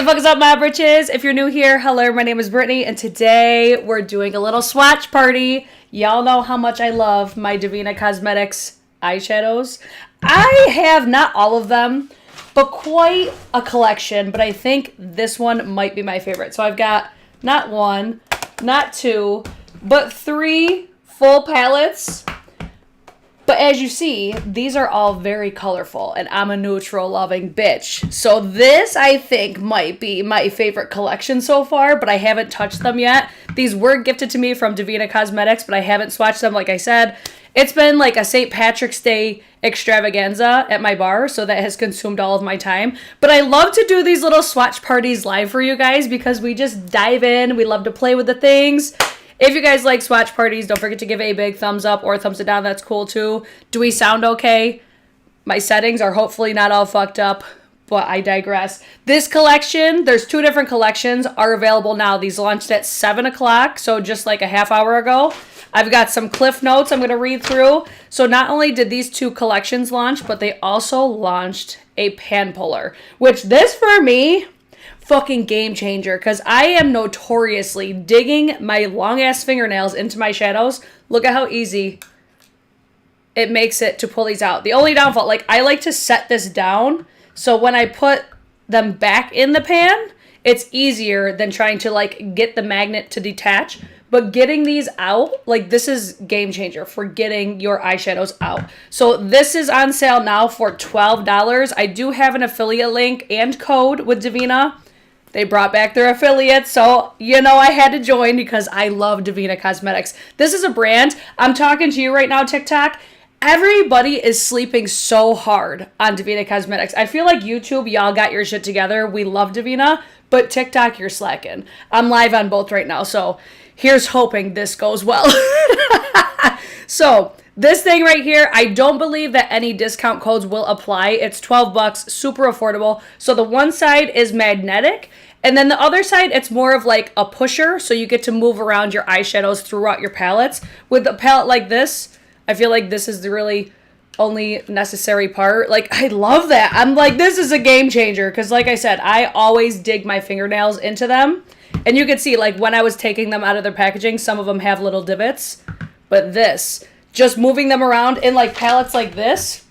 fuck is up, my britches? If you're new here, hello, my name is Brittany, and today we're doing a little swatch party. Y'all know how much I love my Devinah Cosmetics eyeshadows. I have not all of them, but quite a collection, but I think this one might be my favorite. So I've got not one, not two, but three full palettes. But as you see, these are all very colorful, and I'm a neutral loving bitch. So this, I think, might be my favorite collection so far, but I haven't touched them yet. These were gifted to me from Devinah Cosmetics, but I haven't swatched them, like I said. It's been like a St. Patrick's Day extravaganza at my bar, so that has consumed all of my time. But I love to do these little swatch parties live for you guys because we just dive in. We love to play with the things. If you guys like swatch parties, don't forget to give a big thumbs up or thumbs it down. That's cool too. Do we sound okay? My settings are hopefully not all fucked up, but I digress. This collection, there's two different collections, are available now. These launched at 7 o'clock, so just like a half hour ago. I've got some cliff notes I'm going to read through. So not only did these two collections launch, but they also launched a pan puller, which this for me, fucking game changer, because I am notoriously digging my long ass fingernails into my shadows. Look at how easy it makes it to pull these out. The only downfall, like, I like to set this down so when I put them back in the pan, it's easier than trying to like get the magnet to detach. But getting these out, like, this is game changer for getting your eyeshadows out. So this is on sale now for $12. I do have an affiliate link and code with Devinah. They brought back their affiliates, so you know I had to join because I love Devinah Cosmetics. This is a brand. I'm talking to you right now, TikTok. Everybody is sleeping so hard on Devinah Cosmetics. I feel like YouTube, y'all got your shit together. We love Devinah, but TikTok, you're slacking. I'm live on both right now, so here's hoping this goes well. So this thing right here, I don't believe that any discount codes will apply. It's 12 bucks, super affordable. So the one side is magnetic, and then the other side, it's more of like a pusher, so you get to move around your eyeshadows throughout your palettes. With a palette like this, I feel like this is the really only necessary part. Like, I love that. I'm like, this is a game changer, because like I said, I always dig my fingernails into them. And you can see, like, when I was taking them out of their packaging, some of them have little divots. But this, just moving them around in, like, palettes like this,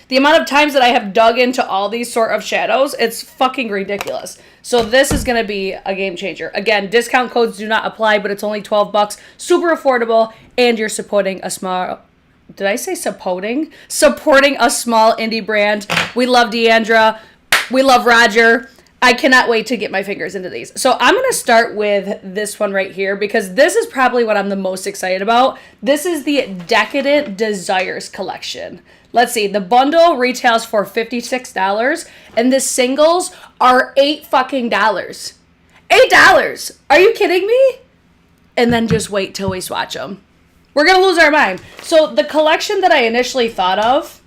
the amount of times that I have dug into all these sort of shadows, it's fucking ridiculous. So this is going to be a game changer. Again, discount codes do not apply, but it's only 12 bucks. Super affordable, and you're supporting a small... Did I say supporting? Supporting a small indie brand. We love Deandra. We love Roger. I cannot wait to get my fingers into these. So I'm going to start with this one right here because this is probably what I'm the most excited about. This is the Decadent Desires collection. Let's see. The bundle retails for $56 and the singles are $8 fucking dollars. $8. Are you kidding me? And then just wait till we swatch them. We're going to lose our mind. So the collection that I initially thought of,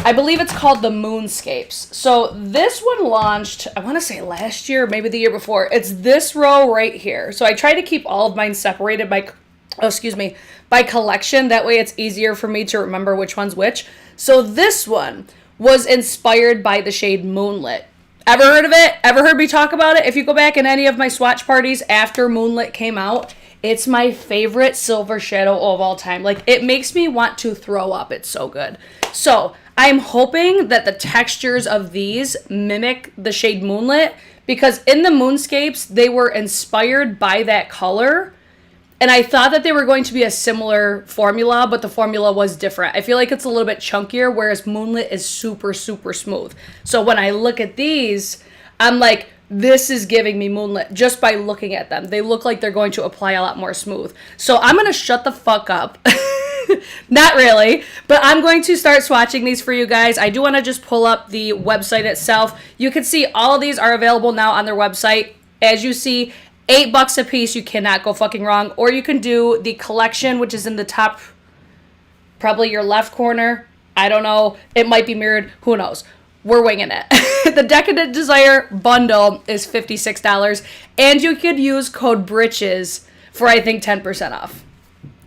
I believe it's called the Moonscapes. So this one launched, I want to say last year, maybe the year before. It's this row right here. So I try to keep all of mine separated by, by collection. That way it's easier for me to remember which one's which. So this one was inspired by the shade Moonlit. Ever heard of it? Ever heard me talk about it? If you go back in any of my swatch parties after Moonlit came out, it's my favorite silver shadow of all time. Like, it makes me want to throw up. It's so good. So I'm hoping that the textures of these mimic the shade Moonlit because in the Moonscapes, they were inspired by that color. And I thought that they were going to be a similar formula, but the formula was different. I feel like it's a little bit chunkier, whereas Moonlit is super, super smooth. So when I look at these, I'm like, this is giving me Moonlit just by looking at them. They look like they're going to apply a lot more smooth. So I'm going to shut the fuck up. Not really, but I'm going to start swatching these for you guys. I do want to just pull up the website itself. You can see all of these are available now on their website. As you see, $8 a piece. You cannot go fucking wrong. Or you can do the collection, which is in the top, probably your left corner. I don't know. It might be mirrored. Who knows? We're winging it. The Decadent Desire bundle is $56. And you could use code BRITCHES for, I think, 10% off.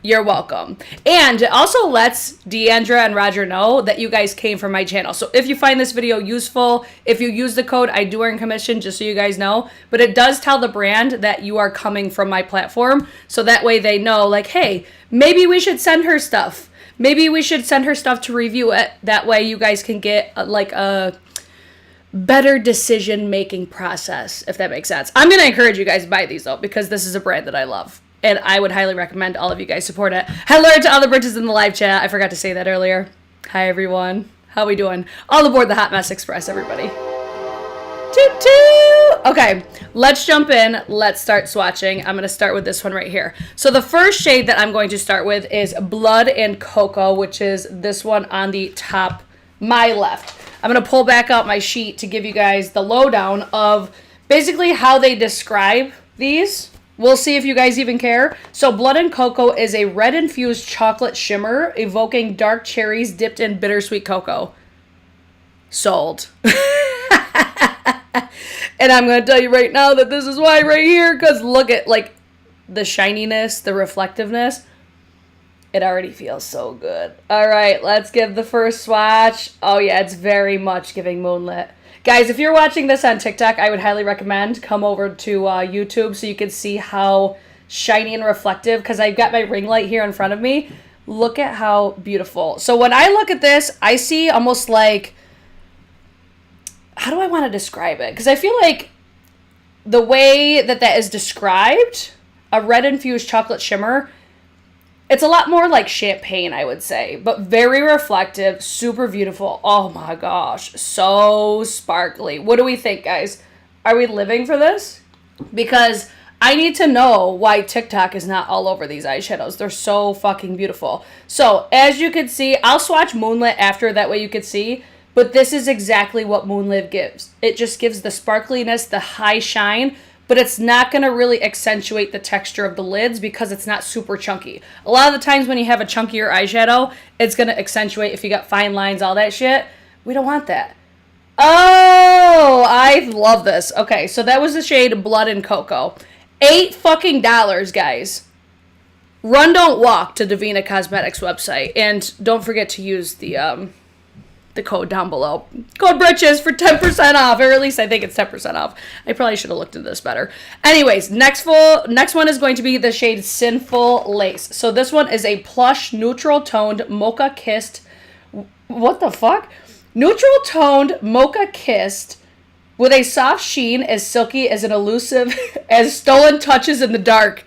You're welcome. And it also lets Deandra and Roger know that you guys came from my channel. So if you find this video useful, if you use the code, I do earn commission, just so you guys know. But it does tell the brand that you are coming from my platform. So that way they know, like, hey, maybe we should send her stuff. Maybe we should send her stuff to review it. That way you guys can get like a better decision-making process, if that makes sense. I'm going to encourage you guys to buy these, though, because this is a brand that I love. And I would highly recommend all of you guys support it. Hello to all the britches in the live chat. I forgot to say that earlier. Hi, everyone. How we doing? All aboard the Hot Mess Express, everybody. Toot toot! Okay, let's jump in. Let's start swatching. I'm going to start with this one right here. So the first shade that I'm going to start with is Blood and Cocoa, which is this one on the top, my left. I'm going to pull back out my sheet to give you guys the lowdown of basically how they describe these. We'll see if you guys even care. So Blood and Cocoa is a red-infused chocolate shimmer evoking dark cherries dipped in bittersweet cocoa. Sold. And I'm going to tell you right now that this is why right here, because look at like the shininess, the reflectiveness. It already feels so good. All right, let's give the first swatch. Oh yeah, it's very much giving Moonlit. Guys, if you're watching this on TikTok, I would highly recommend come over to YouTube so you can see how shiny and reflective, because I've got my ring light here in front of me. Look at how beautiful. So when I look at this, I see almost like, how do I want to describe it? Because I feel like the way that that is described, a red infused chocolate shimmer, it's a lot more like champagne, I would say, but very reflective, super beautiful. Oh my gosh, so sparkly. What do we think, guys? Are we living for this? Because I need to know why TikTok is not all over these eyeshadows. They're so fucking beautiful. So, as you can see, I'll swatch Moonlit after, that way you can see, but this is exactly what Moonlit gives. It just gives the sparkliness, the high shine, but it's not going to really accentuate the texture of the lids because it's not super chunky. A lot of the times when you have a chunkier eyeshadow, it's going to accentuate if you got fine lines, all that shit. We don't want that. Oh, I love this. Okay, so that was the shade Blood and Cocoa. $8 fucking dollars, guys. Run, don't walk to Devinah Cosmetics website. And don't forget to use the code down below. Code BRITCHES for 10% off, or at least I think it's 10% off. I probably should have looked into this better. Anyways, next one is going to be the shade Sinful Lace. So this one is a plush, neutral toned, mocha kissed, what the fuck? Neutral toned, mocha kissed, with a soft sheen as silky as an elusive as stolen touches in the dark.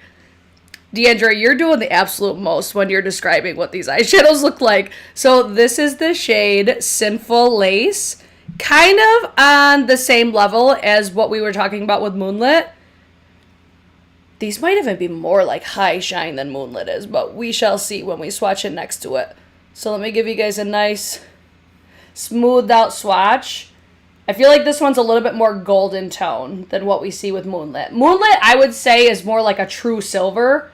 Deandra, you're doing the absolute most when you're describing what these eyeshadows look like. So this is the shade Sinful Lace. Kind of on the same level as what we were talking about with Moonlit. These might even be more like high shine than Moonlit is, but we shall see when we swatch it next to it. So let me give you guys a nice smoothed out swatch. I feel like this one's a little bit more golden tone than what we see with Moonlit. Moonlit, I would say, is more like a true silver.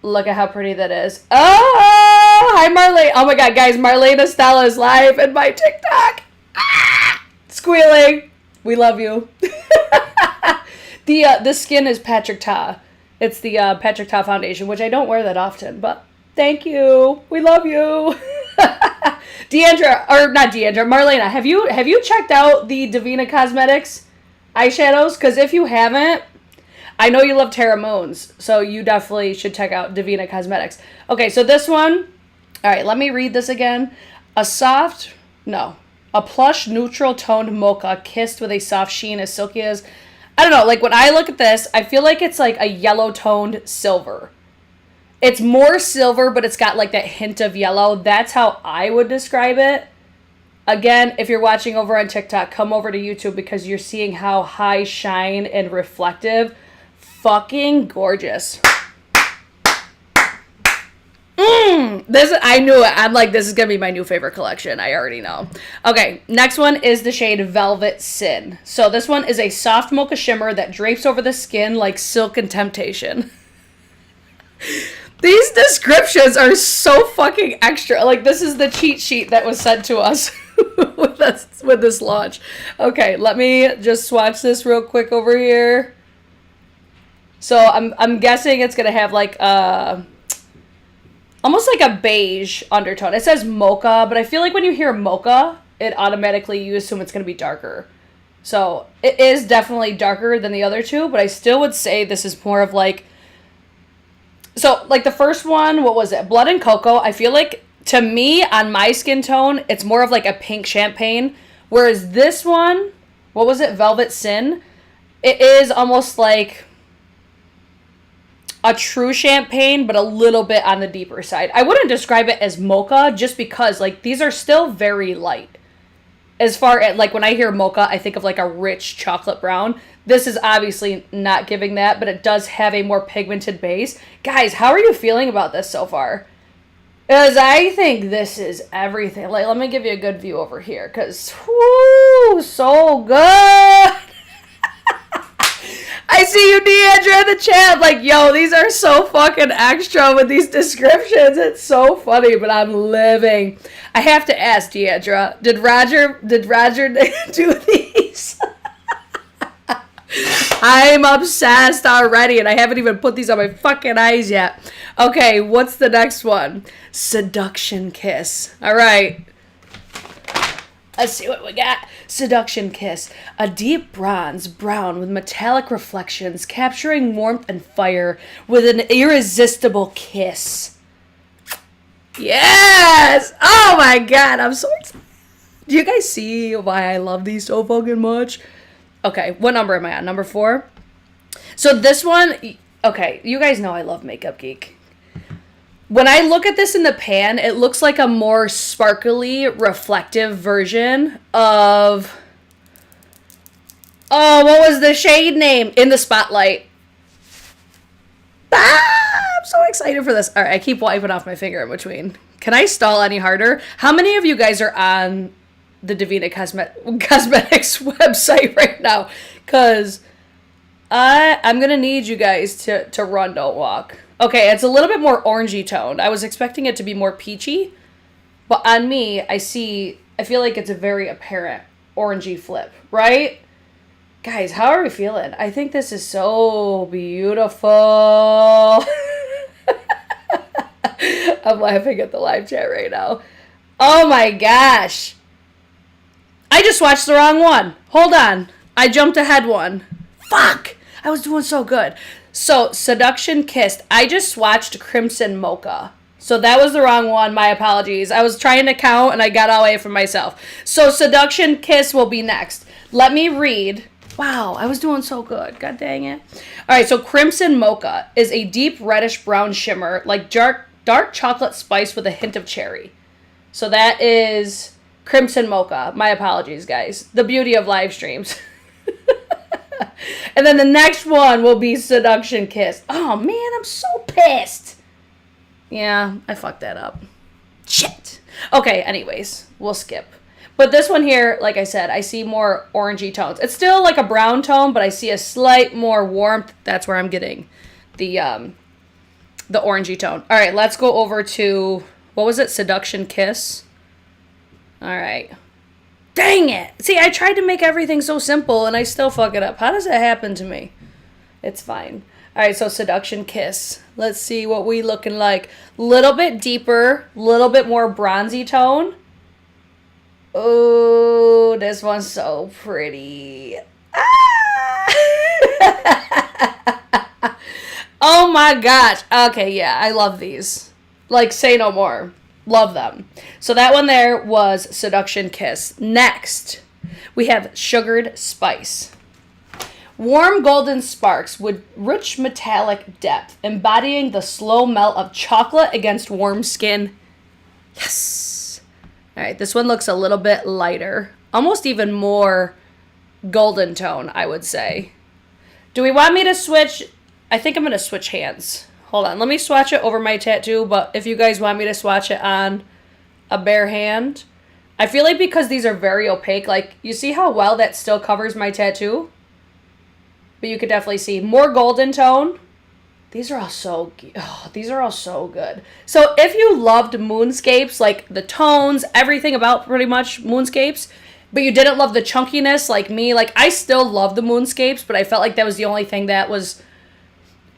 Look at how pretty that is. Oh, hi Marlene. Oh my god, guys, Marlene Estella is live in my TikTok. Ah, squealing. We love you. The skin is Patrick Ta. It's the Patrick Ta foundation, which I don't wear that often, but thank you. We love you. Deandra, or not Deandra, Marlena, have you checked out the Devinah Cosmetics eyeshadows? Because if you haven't, I know you love Terra Moons, so you definitely should check out Devinah Cosmetics. Okay, so this one, all right, let me read this again. A plush, neutral toned mocha kissed with a soft sheen as silky as, I don't know, like when I look at this, I feel like it's like a yellow toned silver. It's more silver, but it's got like that hint of yellow. That's how I would describe it. Again, if you're watching over on TikTok, come over to YouTube because you're seeing how high shine and reflective. Fucking gorgeous. I knew it. I'm like, this is going to be my new favorite collection. I already know. Okay, next one is the shade Velvet Sin. So this one is a soft mocha shimmer that drapes over the skin like silk and temptation. These descriptions are so fucking extra. Like, this is the cheat sheet that was sent to us with this launch. Okay, let me just swatch this real quick over here. So I'm guessing it's gonna have like almost like a beige undertone. It says mocha, but I feel like when you hear mocha, it automatically, you assume it's going to be darker. So it is definitely darker than the other two, but I still would say this is more of like, so like the first one, what was it? Blood and Cocoa. I feel like to me on my skin tone, it's more of like a pink champagne. Whereas this one, what was it? Velvet Sin. It is almost like a true champagne, but a little bit on the deeper side. I wouldn't describe it as mocha just because like these are still very light. As far as like when I hear mocha, I think of like a rich chocolate brown. This is obviously not giving that, but it does have a more pigmented base. Guys, how are you feeling about this so far? Because I think this is everything. Like, let me give you a good view over here, because, whoo, so good. I see you, Deandra, in the chat. Like, yo, these are so fucking extra with these descriptions. It's so funny, but I'm living. I have to ask, Deandra, did Roger do these? I'm obsessed already, and I haven't even put these on my fucking eyes yet. Okay, what's the next one? Seduction Kiss. All right. Let's see what we got. Seduction Kiss. A deep bronze brown with metallic reflections, capturing warmth and fire with an irresistible kiss. Yes! Oh my god, I'm so excited. Do you guys see why I love these so fucking much? Okay, what number am I on? Number 4? So this one, okay, you guys know I love Makeup Geek. When I look at this in the pan, it looks like a more sparkly, reflective version of... Oh, what was the shade name? In the Spotlight. I'm so excited for this. All right, I keep wiping off my finger in between. Can I stall any harder? How many of you guys are on the Devinah Cosmetics website right now? Because I'm going to need you guys to run, don't walk. Okay, it's a little bit more orangey toned. I was expecting it to be more peachy. But on me, I feel like it's a very apparent orangey flip, right? Guys, how are we feeling? I think this is so beautiful. I'm laughing at the live chat right now. Oh my gosh. I just watched the wrong one. Hold on. I jumped ahead one. Fuck. I was doing so good. So, Seduction Kissed. I just swatched Crimson Mocha. So that was the wrong one. My apologies. I was trying to count and I got all away from myself. So, Seduction Kiss will be next. Let me read. Wow, I was doing so good. God dang it. All right, so Crimson Mocha is a deep reddish brown shimmer, like dark chocolate spice with a hint of cherry. So that is Crimson Mocha. My apologies, guys. The beauty of live streams. And then the next one will be Seduction Kiss. Oh, man, I'm so pissed. Yeah, I fucked that up. Shit. Okay, anyways, we'll skip. But this one here, like I said, I see more orangey tones. It's still like a brown tone, but I see a slight more warmth. That's where I'm getting the orangey tone. All right, let's go over to, what was it? Seduction Kiss. All right. Dang it. See, I tried to make everything so simple and I still fuck it up. How does that happen to me? It's fine. All right, so Seduction Kiss. Let's see what we looking like. Little bit deeper, little bit more bronzy tone. Oh, this one's so pretty. Ah! Oh my gosh. Okay, yeah, I love these. Like, say no more. Love them. So that one there was Seduction Kiss. Next, we have Sugared Spice. Warm golden sparks with rich metallic depth, embodying the slow melt of chocolate against warm skin. Yes. All right, this one looks a little bit lighter. Almost even more golden tone, I would say. Do we want me to switch? I think I'm going to switch hands. Hold on, let me swatch it over my tattoo, but if you guys want me to swatch it on a bare hand, I feel like because these are very opaque, like, you see how well that still covers my tattoo? But you could definitely see more golden tone. These are all so good. So if you loved moonscapes, like the tones, everything about pretty much moonscapes, but you didn't love the chunkiness like me, like I still love the moonscapes, but I felt like that was the only thing that was,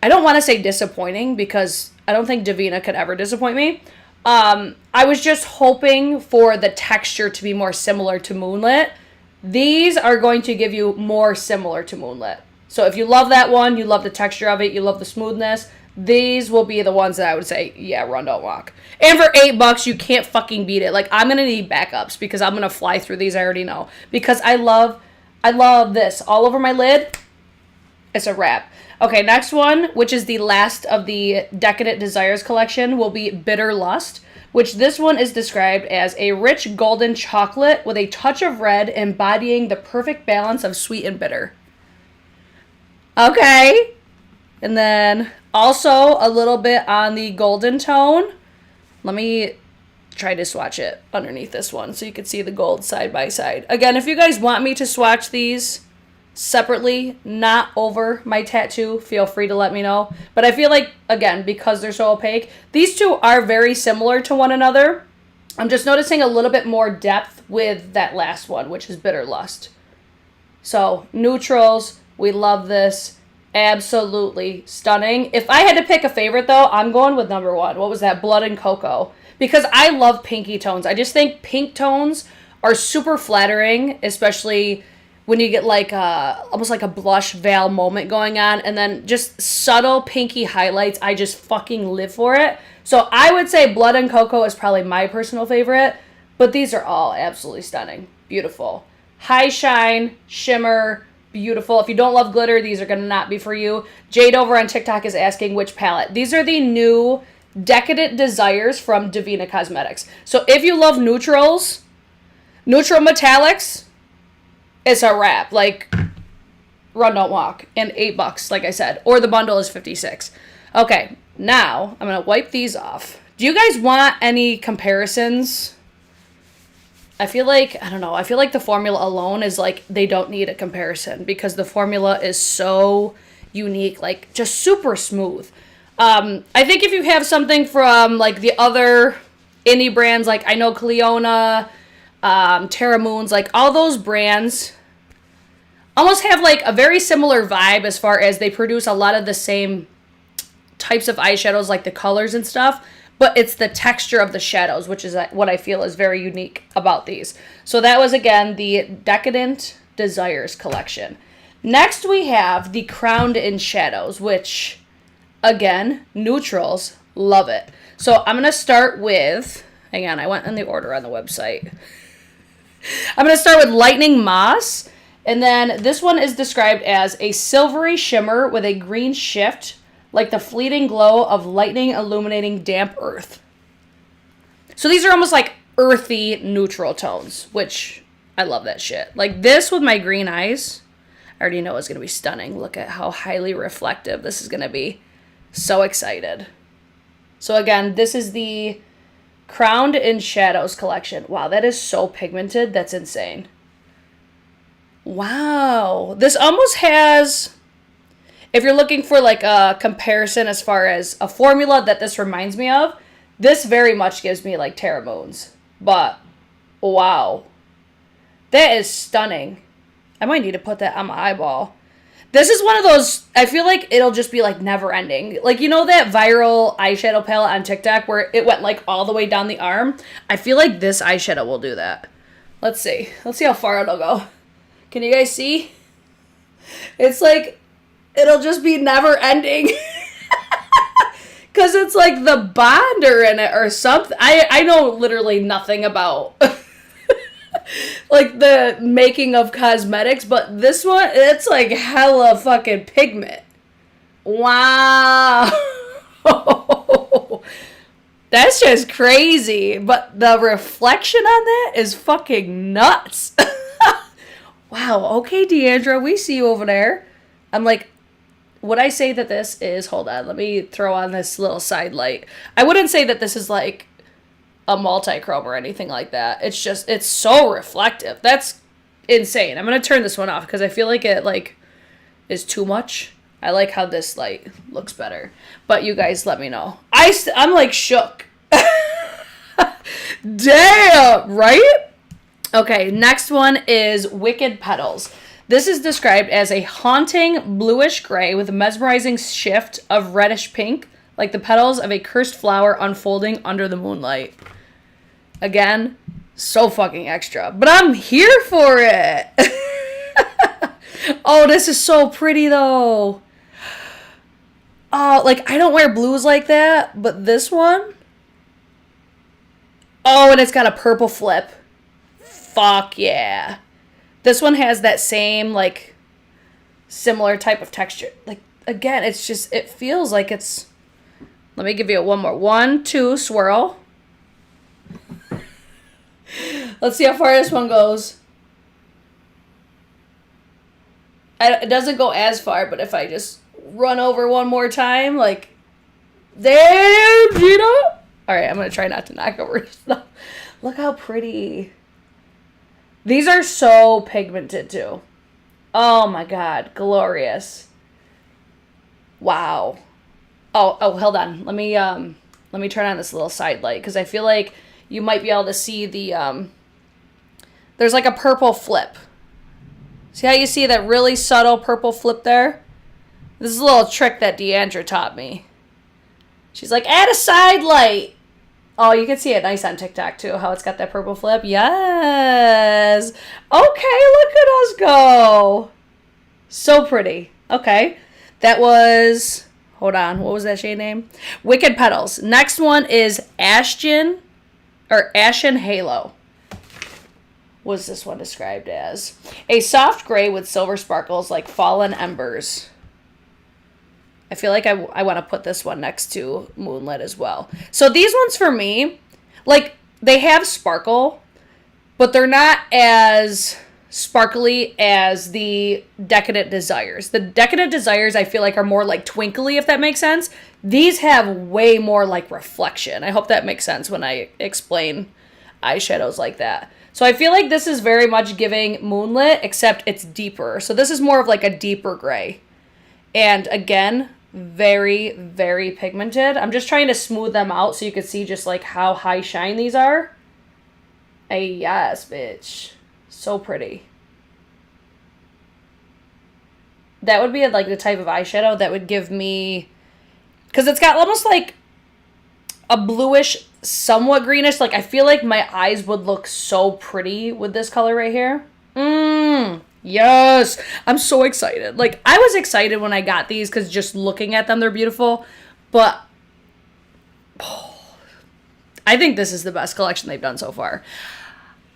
I don't want to say disappointing because I don't think Devinah could ever disappoint me. I was just hoping for the texture to be more similar to Moonlit. These are going to give you more similar to Moonlit. So if you love that one, you love the texture of it, you love the smoothness, these will be the ones that I would say, yeah, run, don't walk. And for $8, you can't fucking beat it. Like, I'm going to need backups because I'm going to fly through these, I already know. Because I love this. All over my lid, it's a wrap. Okay, next one, which is the last of the Decadent Desires collection, will be Bitter Lust, which this one is described as a rich golden chocolate with a touch of red embodying the perfect balance of sweet and bitter. Okay. And then also a little bit on the golden tone. Let me try to swatch it underneath this one so you can see the gold side by side. Again, if you guys want me to swatch these separately, not over my tattoo, feel free to let me know. But I feel like, again, because they're so opaque, these two are very similar to one another. I'm just noticing a little bit more depth with that last one, which is Bitter Lust. So, neutrals, we love this. Absolutely stunning. If I had to pick a favorite, though, I'm going with number one. What was that? Blood and Cocoa. Because I love pinky tones. I just think pink tones are super flattering, especially when you get like almost like a blush veil moment going on, and then just subtle pinky highlights. I just fucking live for it. So I would say Blood and Cocoa is probably my personal favorite, but these are all absolutely stunning. Beautiful. High shine, shimmer, beautiful. If you don't love glitter, these are going to not be for you. Jade over on TikTok is asking which palette. These are the new Decadent Desires from Devinah Cosmetics. So if you love neutrals, neutral metallics, it's a wrap. Like, run, don't walk. And $8, like I said. Or the bundle is $56. Okay, now I'm going to wipe these off. Do you guys want any comparisons? I feel like, I don't know, I feel like the formula alone is like, they don't need a comparison because the formula is so unique, like just super smooth. I think if you have something from like the other indie brands, like I know Cleona, Terra Moons, like all those brands almost have like a very similar vibe as far as they produce a lot of the same types of eyeshadows, like the colors and stuff. But it's the texture of the shadows, which is what I feel is very unique about these. So that was, again, the Decadent Desires collection. Next, we have the Crowned in Shadows, which, again, neutrals, love it. So I'm going to start with, hang on, I went in the order on the website. I'm going to start with Lightning Moss. And then this one is described as a silvery shimmer with a green shift, like the fleeting glow of lightning illuminating damp earth. So these are almost like earthy neutral tones, which I love that shit. Like this with my green eyes, I already know it's going to be stunning. Look at how highly reflective this is going to be. So excited. So again, this is the Crowned in Shadows collection. Wow, that is so pigmented. That's insane. Wow. This almost has... If you're looking for like a comparison as far as a formula that this reminds me of, this very much gives me like Terra Moons. But, wow. That is stunning. I might need to put that on my eyeball. This is one of those, I feel like it'll just be like never ending. Like, you know that viral eyeshadow palette on TikTok where it went like all the way down the arm? I feel like this eyeshadow will do that. Let's see. Let's see how far it'll go. Can you guys see? It's like... It'll just be never ending. Because it's like the bonder in it or something. I know literally nothing about like the making of cosmetics. But this one, it's like hella fucking pigment. Wow. That's just crazy. But the reflection on that is fucking nuts. Wow. Okay, Deandra, we see you over there. I'm like... Would I say that this is, hold on, let me throw on this little side light. I wouldn't say that this is like a multi-chrome or anything like that. It's just, it's so reflective. That's insane. I'm going to turn this one off because I feel like it like is too much. I like how this light looks better. But you guys let me know. I'm like shook. Damn, right? Okay, next one is Wicked Petals. This is described as a haunting bluish gray with a mesmerizing shift of reddish pink, like the petals of a cursed flower unfolding under the moonlight. Again, so fucking extra. But I'm here for it. Oh, this is so pretty, though. Oh, like, I don't wear blues like that, but this one... Oh, and it's got a purple flip. Fuck yeah. This one has that same, like, similar type of texture. Like, again, it's just, it feels like it's... Let me give you one more. 1, 2, swirl. Let's see how far this one goes. It doesn't go as far, but if I just run over one more time, like, there, Gina. All right, I'm going to try not to knock over stuff. Look how pretty. These are so pigmented, too. Oh, my God. Glorious. Wow. Oh, hold on. Let me turn on this little side light, because I feel like you might be able to see the, there's like a purple flip. See how you see that really subtle purple flip there? This is a little trick that Deandra taught me. She's like, add a side light. Oh, you can see it nice on TikTok too, how it's got that purple flip. Yes. Okay, look at us go. So pretty. Okay. That was, hold on, what was that shade name? Wicked Petals. Next one is Ashen Halo. Was this one described as? A soft gray with silver sparkles like fallen embers. I feel like I want to put this one next to Moonlit as well. So these ones for me, like, they have sparkle, but they're not as sparkly as the Decadent Desires. The Decadent Desires I feel like are more like twinkly, if that makes sense. These have way more like reflection. I hope that makes sense when I explain eyeshadows like that. So I feel like this is very much giving Moonlit, except it's deeper. So this is more of like a deeper gray. And again, very, very pigmented. I'm just trying to smooth them out so you can see just like how high shine these are. Yes, bitch. So pretty. That would be like the type of eyeshadow that would give me... Because it's got almost like a bluish, somewhat greenish. Like, I feel like my eyes would look so pretty with this color right here. Yes. I'm so excited. Like, I was excited when I got these because just looking at them, they're beautiful. But I think this is the best collection they've done so far.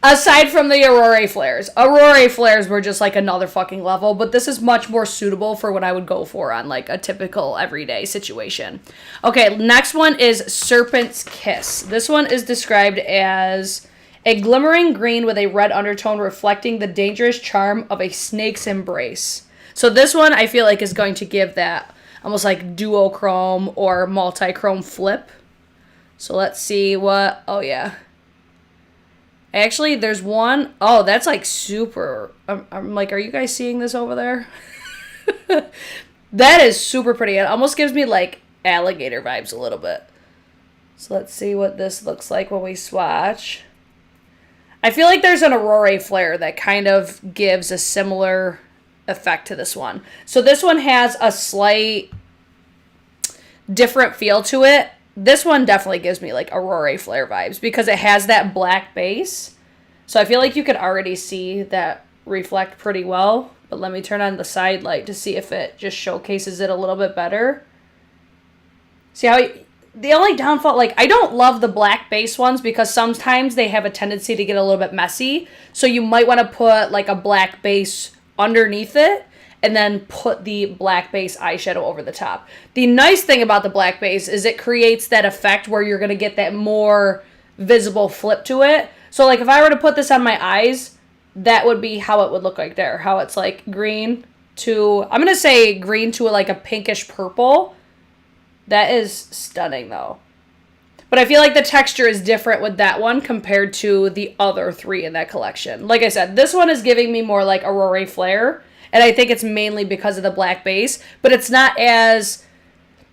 Aside from the Aurora Flares. Aurora Flares were just like another fucking level, but this is much more suitable for what I would go for on like a typical everyday situation. Okay, next one is Serpent's Kiss. This one is described as a glimmering green with a red undertone reflecting the dangerous charm of a snake's embrace. So this one I feel like is going to give that almost like duochrome or multi-chrome flip. So let's see what, oh yeah. Actually, there's one, oh, that's like super, I'm like, are you guys seeing this over there? That is super pretty. It almost gives me like alligator vibes a little bit. So let's see what this looks like when we swatch. I feel like there's an Aurora Flare that kind of gives a similar effect to this one. So this one has a slight different feel to it. This one definitely gives me like Aurora Flare vibes because it has that black base. So I feel like you could already see that reflect pretty well. But let me turn on the side light to see if it just showcases it a little bit better. See how the only downfall, like, I don't love the black base ones because sometimes they have a tendency to get a little bit messy. So you might want to put like a black base underneath it and then put the black base eyeshadow over the top. The nice thing about the black base is it creates that effect where you're going to get that more visible flip to it. So like if I were to put this on my eyes, that would be how it would look like there. How it's like green to, I'm going to say green to like a pinkish purple. That is stunning though. But I feel like the texture is different with that one compared to the other three in that collection. Like I said, this one is giving me more like Aurora Flare. And I think it's mainly because of the black base. But it's not as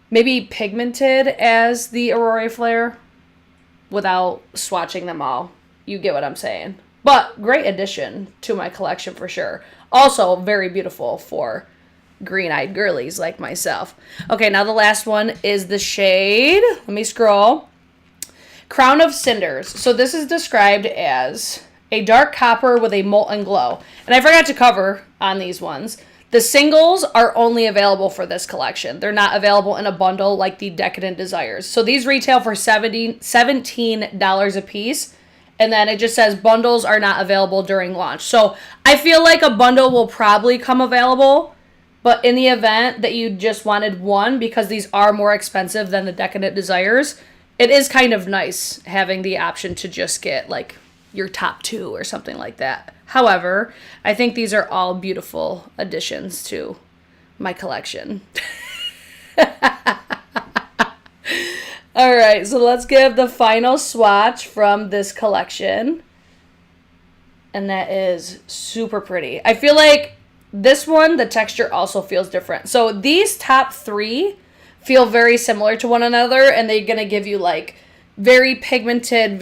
maybe pigmented as the Aurora Flare without swatching them all. You get what I'm saying. But great addition to my collection for sure. Also very beautiful for green-eyed girlies like myself. Okay, now the last one is the shade, let me scroll, Crown of Cinders. So this is described as a dark copper with a molten glow. And I forgot to cover on these ones. The singles are only available for this collection. They're not available in a bundle like the Decadent Desires. So these retail for $17 a piece. And then it just says bundles are not available during launch. So I feel like a bundle will probably come available. But in the event that you just wanted one, because these are more expensive than the Decadent Desires, it is kind of nice having the option to just get like your top two or something like that. However, I think these are all beautiful additions to my collection. All right, so let's give the final swatch from this collection. And that is super pretty. I feel like this one, the texture also feels different. So these top three feel very similar to one another, and they're going to give you like very pigmented,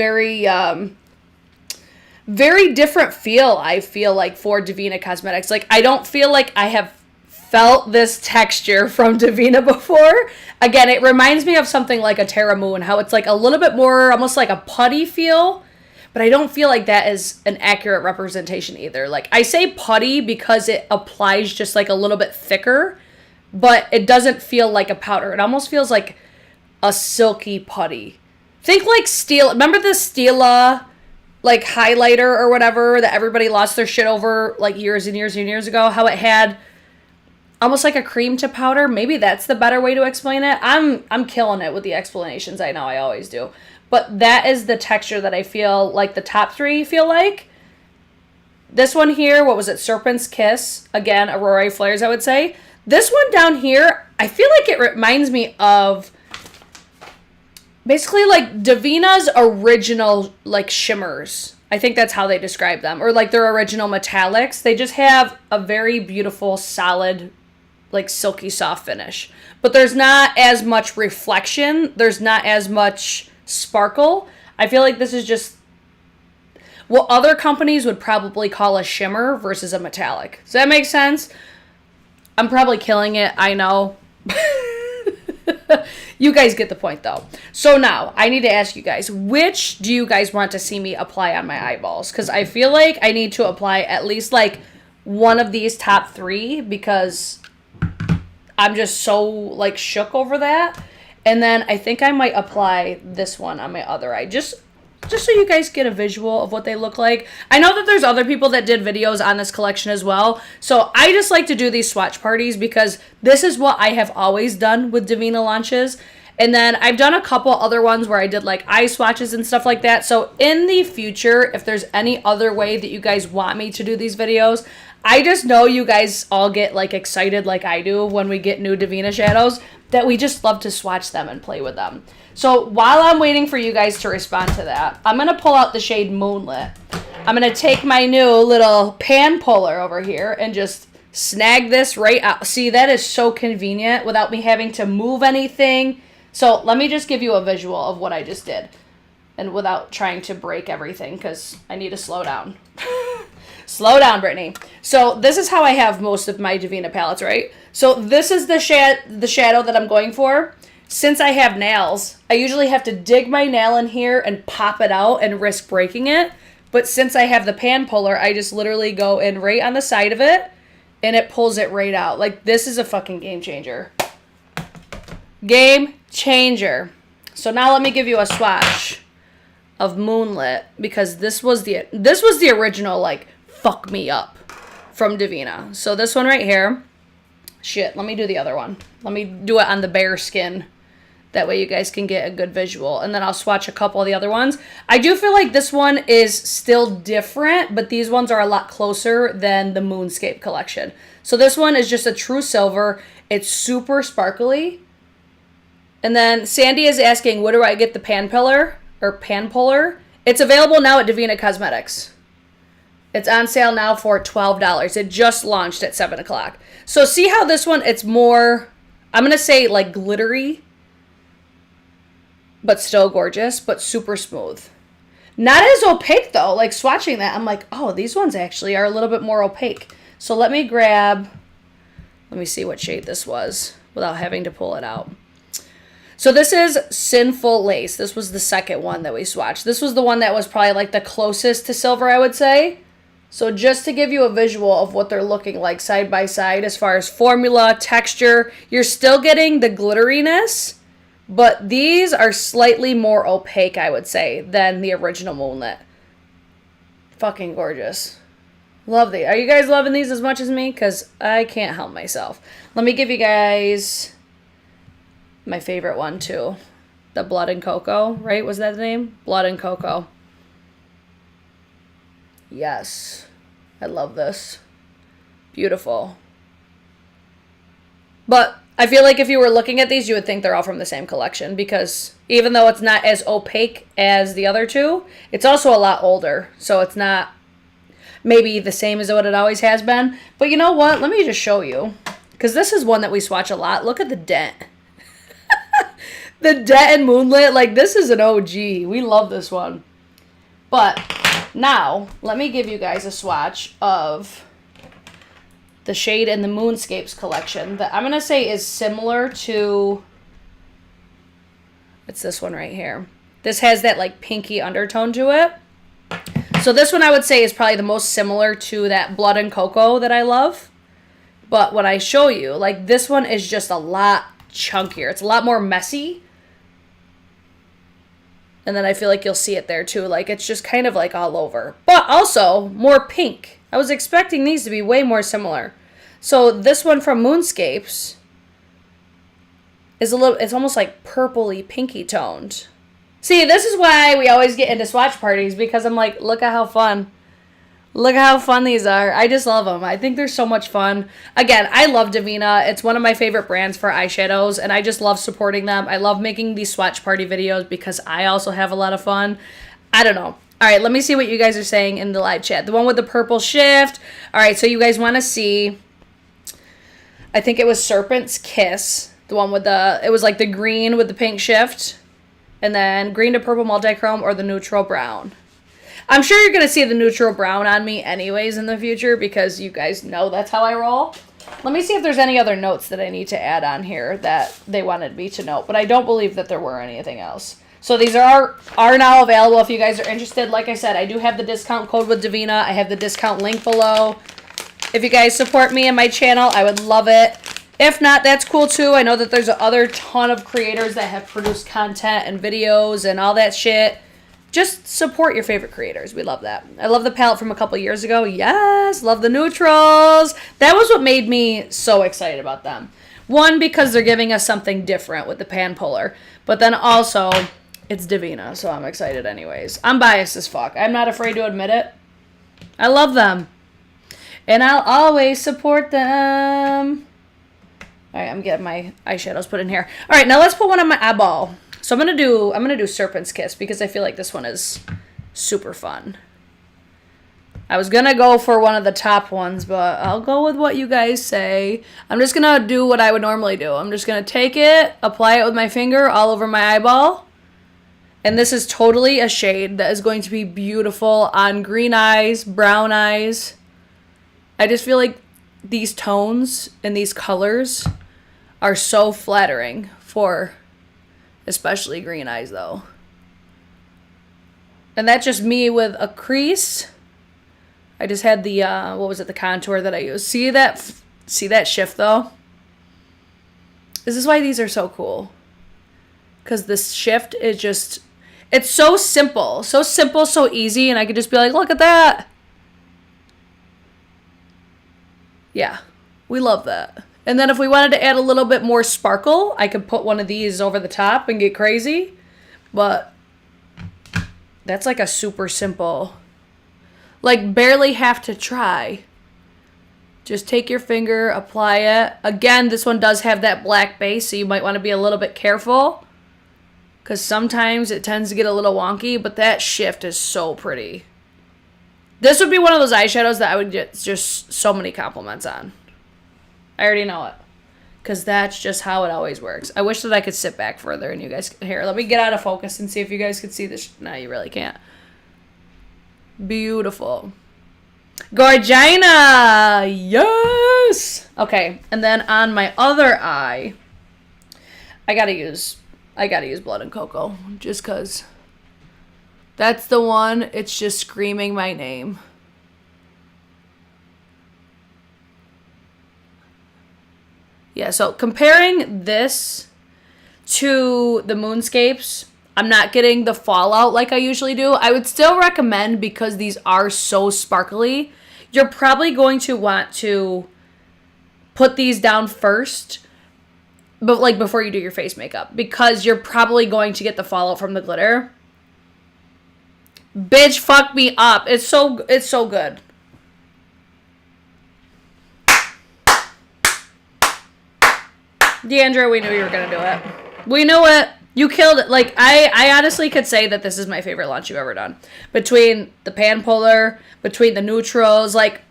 very different feel, I feel like, for Devinah Cosmetics. Like, I don't feel like I have felt this texture from Devinah before. Again, it reminds me of something like a Terra Moon, how it's like a little bit more, almost like a putty feel, but I don't feel like that is an accurate representation either. Like, I say putty because it applies just like a little bit thicker, but it doesn't feel like a powder. It almost feels like a silky putty. Think like Stila. Remember the Stila like highlighter or whatever that everybody lost their shit over like years and years and years ago? How it had almost like a cream to powder. Maybe that's the better way to explain it. I'm killing it with the explanations. I know I always do. But that is the texture that I feel like the top three feel like. This one here, what was it? Serpent's Kiss. Again, Aurora Flares, I would say. This one down here, I feel like it reminds me of basically like Devinah's original like shimmers. I think that's how they describe them. Or like their original metallics. They just have a very beautiful, solid, like silky soft finish. But there's not as much reflection. There's not as much sparkle. I feel like this is just what other companies would probably call a shimmer versus a metallic. Does that make sense? I'm probably killing it, I know. You guys get the point, though. So now, I need to ask you guys, which do you guys want to see me apply on my eyeballs? Because I feel like I need to apply at least, like, one of these top three, because I'm just so, like, shook over that. And then I think I might apply this one on my other eye, just so you guys get a visual of what they look like. I know that there's other people that did videos on this collection as well. So I just like to do these swatch parties because this is what I have always done with Devinah launches. And then I've done a couple other ones where I did like eye swatches and stuff like that. So in the future, if there's any other way that you guys want me to do these videos, I just know you guys all get like excited like I do when we get new Devinah shadows, that we just love to swatch them and play with them. So while I'm waiting for you guys to respond to that, I'm going to pull out the shade Moonlit. I'm going to take my new little pan puller over here and just snag this right out. See, that is so convenient without me having to move anything. So let me just give you a visual of what I just did. And without trying to break everything, because I need to slow down. Slow down, Brittany. So this is how I have most of my Devinah palettes, right? So this is the shadow that I'm going for. Since I have nails, I usually have to dig my nail in here and pop it out and risk breaking it. But since I have the pan puller, I just literally go in right on the side of it and it pulls it right out. Like, this is a fucking game changer. Game changer. So now let me give you a swatch of Moonlit, because this was the original, like, fuck me up from Devinah. So this one right here. Shit, let me do the other one. Let me do it on the bare skin. That way you guys can get a good visual. And then I'll swatch a couple of the other ones. I do feel like this one is still different, but these ones are a lot closer than the Moonscape collection. So this one is just a true silver. It's super sparkly. And then Sandy is asking, where do I get the pan puller? It's available now at Devinah Cosmetics. It's on sale now for $12. It just launched at 7 o'clock. So see how this one, it's more, I'm going to say like glittery, but still gorgeous, but super smooth. Not as opaque though. Like swatching that, I'm like, oh, these ones actually are a little bit more opaque. So let me Let me see what shade this was without having to pull it out. So this is Sinful Lace. This was the second one that we swatched. This was the one that was probably like the closest to silver, I would say. So just to give you a visual of what they're looking like side by side as far as formula, texture, you're still getting the glitteriness, but these are slightly more opaque, I would say, than the original Moonlit. Fucking gorgeous. Love these. Are you guys loving these as much as me? Because I can't help myself. Let me give you guys my favorite one too. The Blood and Cocoa, right? Was that the name? Blood and Cocoa. Yes. I love this. Beautiful. But I feel like if you were looking at these, you would think they're all from the same collection, because even though it's not as opaque as the other two, it's also a lot older. So it's not maybe the same as what it always has been. But you know what? Let me just show you, because this is one that we swatch a lot. Look at the dent. The dent in Moonlit. Like, this is an OG. We love this one. But now, let me give you guys a swatch of the shade in the Moonscapes collection that I'm going to say is similar to, it's this one right here. This has that like pinky undertone to it. So this one I would say is probably the most similar to that Blood and Cocoa that I love. But when I show you, like, this one is just a lot chunkier. It's a lot more messy. And then I feel like you'll see it there too. Like, it's just kind of like all over. But also more pink. I was expecting these to be way more similar. So this one from Moonscapes is a little, it's almost like purpley pinky toned. See, this is why we always get into swatch parties, because I'm like, look at how fun. Look at how fun these are. I just love them. I think they're so much fun. Again, I love Devinah. It's one of my favorite brands for eyeshadows, and I just love supporting them. I love making these swatch party videos because I also have a lot of fun. I don't know. All right, let me see what you guys are saying in the live chat. The one with the purple shift. All right, so you guys want to see, I think it was Serpent's Kiss. The one with the, it was like the green with the pink shift. And then green to purple multichrome, or the neutral brown. I'm sure you're going to see the neutral brown on me anyways in the future, because you guys know that's how I roll. Let me see if there's any other notes that I need to add on here that they wanted me to note, but I don't believe that there were anything else. So these are now available if you guys are interested. Like I said, I do have the discount code with Devinah. I have the discount link below. If you guys support me and my channel, I would love it. If not, that's cool too. I know that there's a other ton of creators that have produced content and videos and all that shit. Just support your favorite creators. We love that. I love the palette from a couple years ago. Yes, love the neutrals. That was what made me so excited about them. One, because they're giving us something different with the pan puller. But then also, it's Devinah, so I'm excited anyways. I'm biased as fuck. I'm not afraid to admit it. I love them. And I'll always support them. All right, I'm getting my eyeshadows put in here. All right, now let's put one on my eyeball. So I'm gonna do Serpent's Kiss, because I feel like this one is super fun. I was gonna go for one of the top ones, but I'll go with what you guys say. I'm just gonna do what I would normally do. I'm just gonna take it, apply it with my finger all over my eyeball. And this is totally a shade that is going to be beautiful on green eyes, brown eyes. I just feel like these tones and these colors are so flattering for especially green eyes though. And that's just me with a crease. I just had the, what was it, the contour that I used. See that shift though? This is why these are so cool. Because this shift is just, it's so simple, so easy, and I could just be like, look at that. Yeah, we love that. And then if we wanted to add a little bit more sparkle, I could put one of these over the top and get crazy. But that's like a super simple, like barely have to try. Just take your finger, apply it. Again, this one does have that black base, so you might want to be a little bit careful, because sometimes it tends to get a little wonky, but that shift is so pretty. This would be one of those eyeshadows that I would get just so many compliments on. I already know it, because that's just how it always works. I wish that I could sit back further and you guys could hear. Let me get out of focus and see if you guys could see this. No, you really can't. Beautiful. Gorgina! Yes! Okay, and then on my other eye, I gotta use Blood and Cocoa, just because that's the one. It's just screaming my name. Yeah, so comparing this to the Moonscapes, I'm not getting the fallout like I usually do. I would still recommend, because these are so sparkly, you're probably going to want to put these down first, but like before you do your face makeup, because you're probably going to get the fallout from the glitter. Bitch, fuck me up. It's so good. Deandra, we knew you were gonna do it. We knew it. You killed it. Like, I honestly could say that this is my favorite launch you've ever done. Between the pan puller, between the neutrals, like,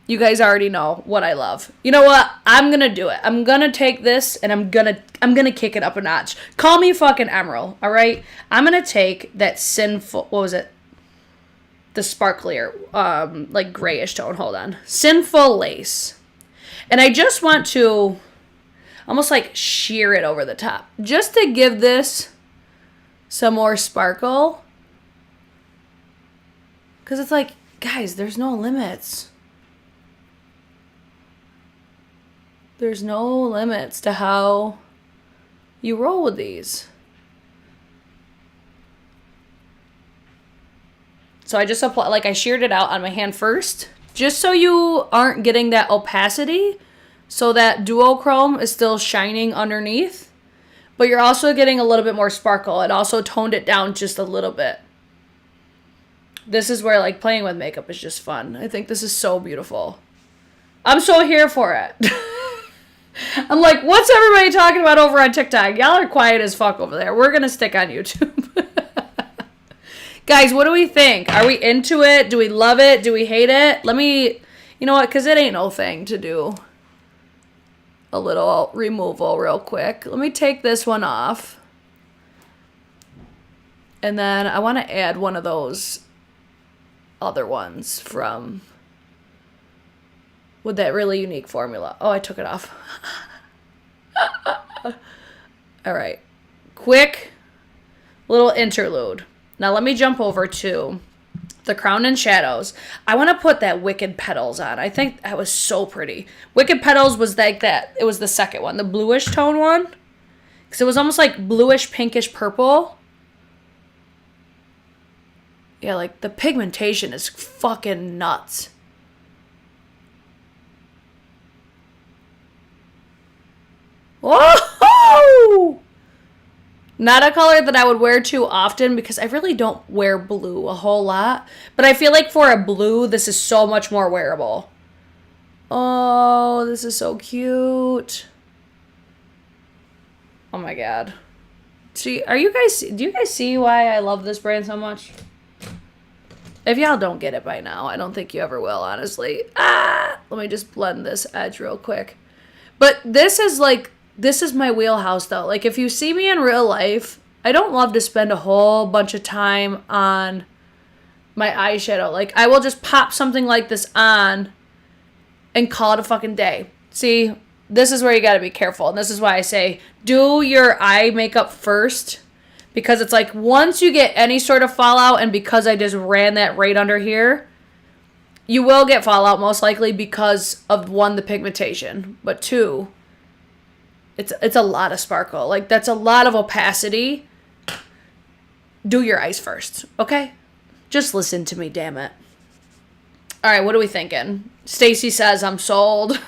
you guys already know what I love. You know what? I'm gonna do it. I'm gonna take this and I'm gonna kick it up a notch. Call me fucking Emerald, all right? I'm gonna take that Sinful, what was it? The sparklier, like grayish tone. Hold on. Sinful Lace. And I just want to almost like sheer it over the top, just to give this some more sparkle. Because it's like, guys, there's no limits. There's no limits to how you roll with these. So I just apply, like, I sheared it out on my hand first, just so you aren't getting that opacity, so that duochrome is still shining underneath, but you're also getting a little bit more sparkle. It also toned it down just a little bit. This is where, like, playing with makeup is just fun. I think this is so beautiful. I'm so here for it. I'm like, what's everybody talking about over on TikTok? Y'all are quiet as fuck over there. We're gonna stick on YouTube. Guys, what do we think? Are we into it? Do we love it? Do we hate it? Let me, you know what? Because it ain't no thing to do a little removal real quick. Let me take this one off. And then I want to add one of those other ones from, with that really unique formula. Oh, I took it off. All right. Quick little interlude. Now let me jump over to the Crown and Shadows. I want to put that Wicked Petals on. I think that was so pretty. Wicked Petals was like that. It was the second one, the bluish tone one. Because it was almost like bluish, pinkish purple. Yeah, like the pigmentation is fucking nuts. Whoa! Not a color that I would wear too often, because I really don't wear blue a whole lot. But I feel like for a blue, this is so much more wearable. Oh, this is so cute. Oh my god. See, do you guys see why I love this brand so much? If y'all don't get it by now, I don't think you ever will, honestly. Let me just blend this edge real quick. But this is my wheelhouse, though. Like, if you see me in real life, I don't love to spend a whole bunch of time on my eyeshadow. Like, I will just pop something like this on and call it a fucking day. See, this is where you gotta be careful. And this is why I say, do your eye makeup first. Because it's like, once you get any sort of fallout, and because I just ran that right under here, you will get fallout most likely because of, one, the pigmentation. But two, it's a lot of sparkle. Like, that's a lot of opacity. Do your eyes first, okay? Just listen to me, damn it. All right, what are we thinking? Stacy says I'm sold.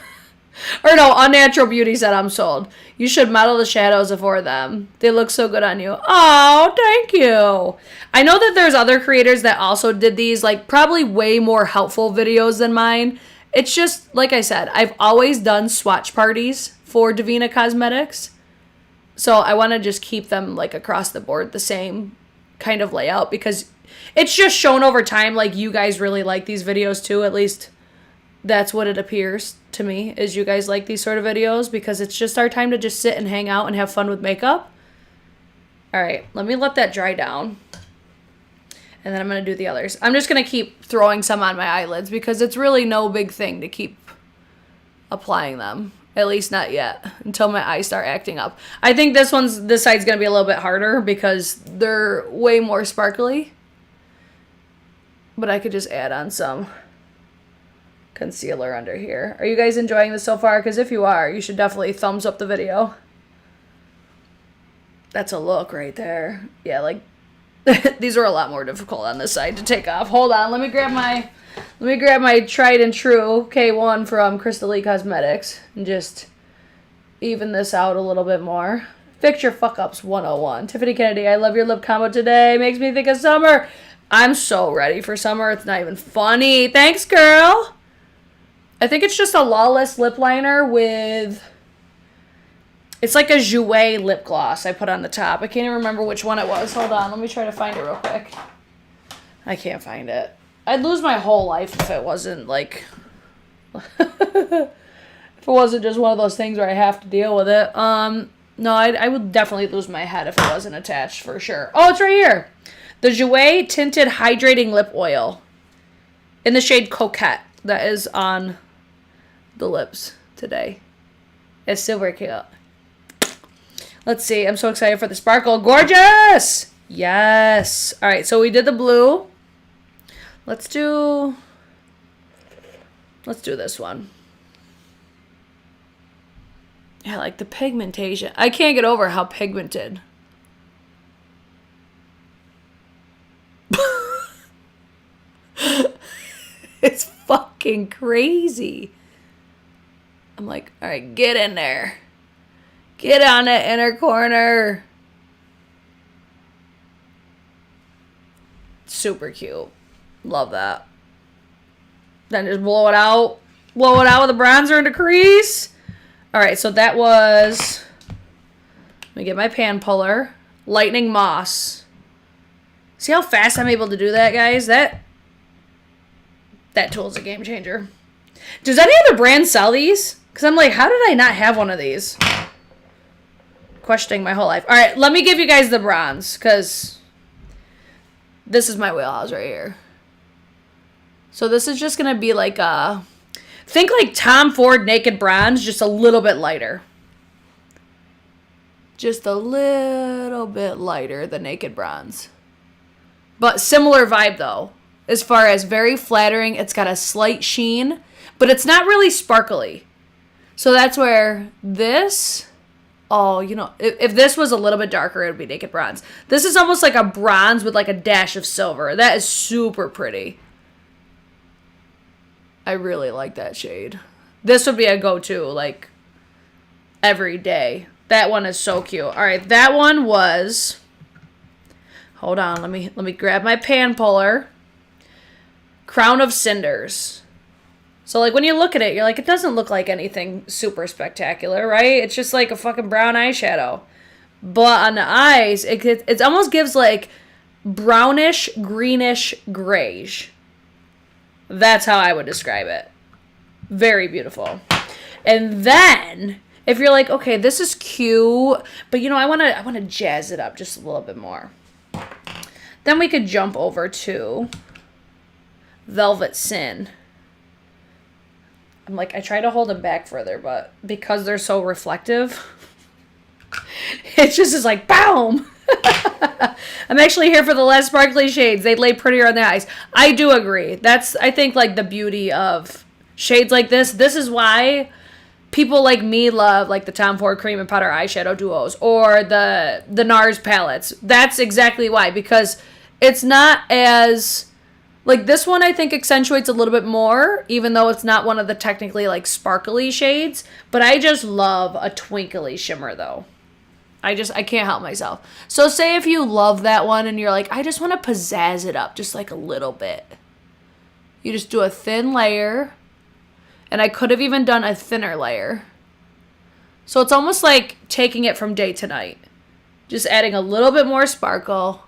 Or no, Unnatural Beauty said I'm sold. You should model the shadows before them. They look so good on you. Oh, thank you. I know that there's other creators that also did these, like, probably way more helpful videos than mine. It's just, like I said, I've always done swatch parties for Devinah Cosmetics. So I want to just keep them, like, across the board the same kind of layout, because it's just shown over time, like, you guys really like these videos too. At least that's what it appears to me, is you guys like these sort of videos, because it's just our time to just sit and hang out and have fun with makeup. All right, let me let that dry down. And then I'm going to do the others. I'm just going to keep throwing some on my eyelids because it's really no big thing to keep applying them. At least not yet, until my eyes start acting up. I think this side's going to be a little bit harder because they're way more sparkly. But I could just add on some concealer under here. Are you guys enjoying this so far? Because if you are, you should definitely thumbs up the video. That's a look right there. Yeah, like these are a lot more difficult on this side to take off. Hold on, let me grab my tried and true K1 from Crystal Lee Cosmetics and just even this out a little bit more. Fix your fuck ups 101. Tiffany Kennedy, I love your lip combo today. Makes me think of summer. I'm so ready for summer. It's not even funny. Thanks, girl. I think it's just a Lawless lip liner with... It's like a Jouer lip gloss I put on the top. I can't even remember which one it was. Hold on. Let me try to find it real quick. I can't find it. I'd lose my whole life if it wasn't like... if it wasn't just one of those things where I have to deal with it. No, I would definitely lose my head if it wasn't attached for sure. Oh, it's right here. The Jouer Tinted Hydrating Lip Oil in the shade Coquette. That is on the lips today. It's super cute. Let's see. I'm so excited for the sparkle. Gorgeous! Yes. All right, so we did the blue. Let's do this one. Yeah, like the pigmentation. I can't get over how pigmented. It's fucking crazy. I'm like, all right, get in there. Get on the inner corner. Super cute. Love that. Then just blow it out. Blow it out with a bronzer in the crease. All right, so that was... Let me get my pan puller. Lightning Moss. See how fast I'm able to do that, guys? That tool's a game changer. Does any other brand sell these? Because I'm like, how did I not have one of these? Questioning my whole life. All right, let me give you guys the bronze, because this is my wheelhouse right here. So this is just going to be like a... Think like Tom Ford Naked Bronze, just a little bit lighter. Just a little bit lighter than Naked Bronze. But similar vibe, though. As far as very flattering, it's got a slight sheen, but it's not really sparkly. So that's where this... Oh, you know, if this was a little bit darker, it would be Naked Bronze. This is almost like a bronze with like a dash of silver. That is super pretty. I really like that shade. This would be a go-to, like, every day. That one is so cute. All right, that one was... Hold on, let me grab my pan puller. Crown of Cinders. So, like, when you look at it, you're like, it doesn't look like anything super spectacular, right? It's just like a fucking brown eyeshadow. But on the eyes, it almost gives, like, brownish, greenish, grayish. That's how I would describe it. Very beautiful. And then, if you're like, okay, this is cute, but, you know, I want to jazz it up just a little bit more. Then we could jump over to Velvet Sin. I'm like, I try to hold them back further, but because they're so reflective, it just is like, boom! I'm actually here for the less sparkly shades. They lay prettier on the eyes. I do agree. That's, I think, like, the beauty of shades like this. This is why people like me love, like, the Tom Ford Cream and Powder eyeshadow duos or the NARS palettes. That's exactly why, because it's not as... Like, this one, I think, accentuates a little bit more, even though it's not one of the technically, like, sparkly shades. But I just love a twinkly shimmer, though. I can't help myself. So, say if you love that one and you're like, I just want to pizzazz it up just, like, a little bit. You just do a thin layer. And I could have even done a thinner layer. So, it's almost like taking it from day to night. Just adding a little bit more sparkle.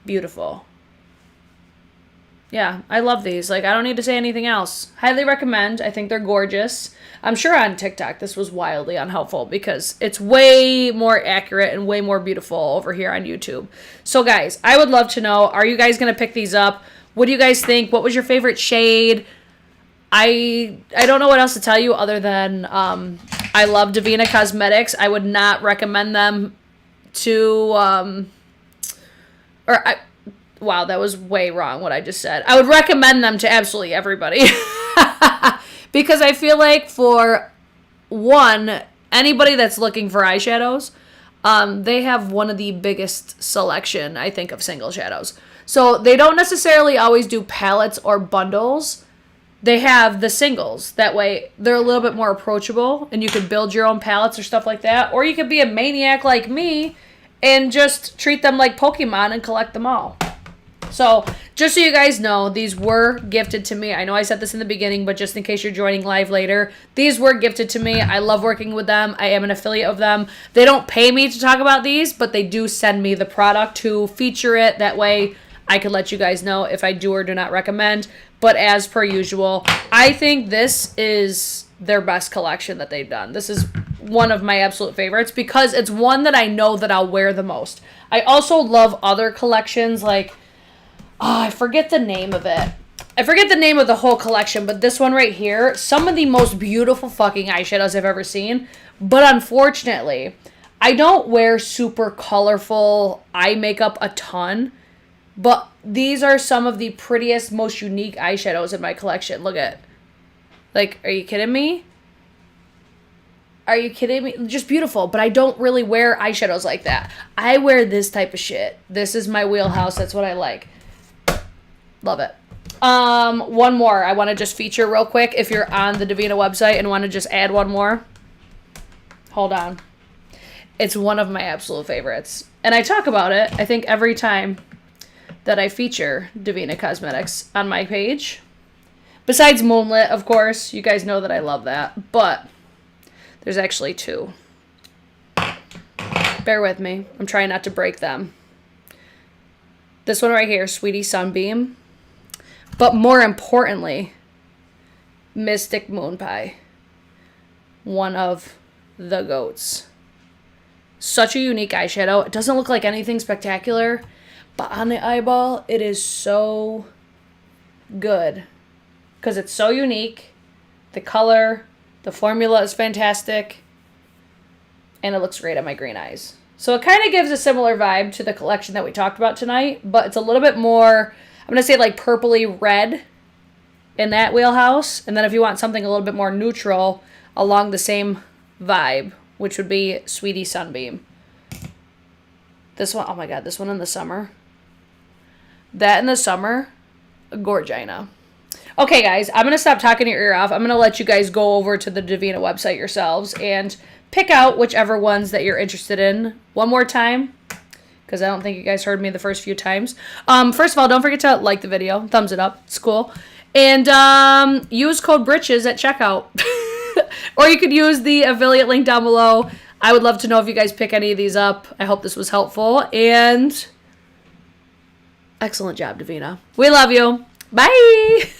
Beautiful. Yeah, I love these. Like, I don't need to say anything else. Highly recommend. I think they're gorgeous. I'm sure on TikTok this was wildly unhelpful because it's way more accurate and way more beautiful over here on YouTube. So, guys, I would love to know, are you guys going to pick these up? What do you guys think? What was your favorite shade? I don't know what else to tell you other than I love Devinah Cosmetics. I would not recommend them to... Wow, that was way wrong what I just said. I would recommend them to absolutely everybody. Because I feel like for one, anybody that's looking for eyeshadows, they have one of the biggest selection, I think, of single shadows. So they don't necessarily always do palettes or bundles. They have the singles. That way they're a little bit more approachable and you can build your own palettes or stuff like that. Or you could be a maniac like me and just treat them like Pokemon and collect them all. So, just so you guys know, these were gifted to me. I know I said this in the beginning, but just in case you're joining live later, these were gifted to me. I love working with them. I am an affiliate of them. They don't pay me to talk about these, but they do send me the product to feature it. That way, I can let you guys know if I do or do not recommend. But as per usual, I think this is their best collection that they've done. This is one of my absolute favorites because it's one that I know that I'll wear the most. I also love other collections like... Oh, I forget the name of it. I forget the name of the whole collection, but this one right here, some of the most beautiful fucking eyeshadows I've ever seen. But unfortunately, I don't wear super colorful eye makeup a ton. But these are some of the prettiest, most unique eyeshadows in my collection. Look at. Like, are you kidding me? Are you kidding me? Just beautiful, but I don't really wear eyeshadows like that. I wear this type of shit. This is my wheelhouse. That's what I like. Love it. One more I want to just feature real quick. If you're on the Devinah website and want to just add one more, hold on. It's one of my absolute favorites. And I talk about it, I think, every time that I feature Devinah Cosmetics on my page. Besides Moonlit, of course. You guys know that I love that. But there's actually two. Bear with me. I'm trying not to break them. This one right here, Sweetie Sunbeam. But more importantly, Mystic Moon Pie. One of the GOATs. Such a unique eyeshadow. It doesn't look like anything spectacular, but on the eyeball, it is so good. Because it's so unique. The color, the formula is fantastic. And it looks great on my green eyes. So it kind of gives a similar vibe to the collection that we talked about tonight, but it's a little bit more, I'm going to say like purpley red in that wheelhouse. And then if you want something a little bit more neutral along the same vibe, which would be Sweetie Sunbeam. This one, oh my God, this one in the summer. That in the summer, Gorgina. Okay, guys, I'm going to stop talking your ear off. I'm going to let you guys go over to the Devinah website yourselves and pick out whichever ones that you're interested in. One more time, because I don't think you guys heard me the first few times. First of all, don't forget to like the video. Thumbs it up. It's cool. And use code BRITCHES at checkout. Or you could use the affiliate link down below. I would love to know if you guys pick any of these up. I hope this was helpful. And excellent job, Devinah. We love you. Bye.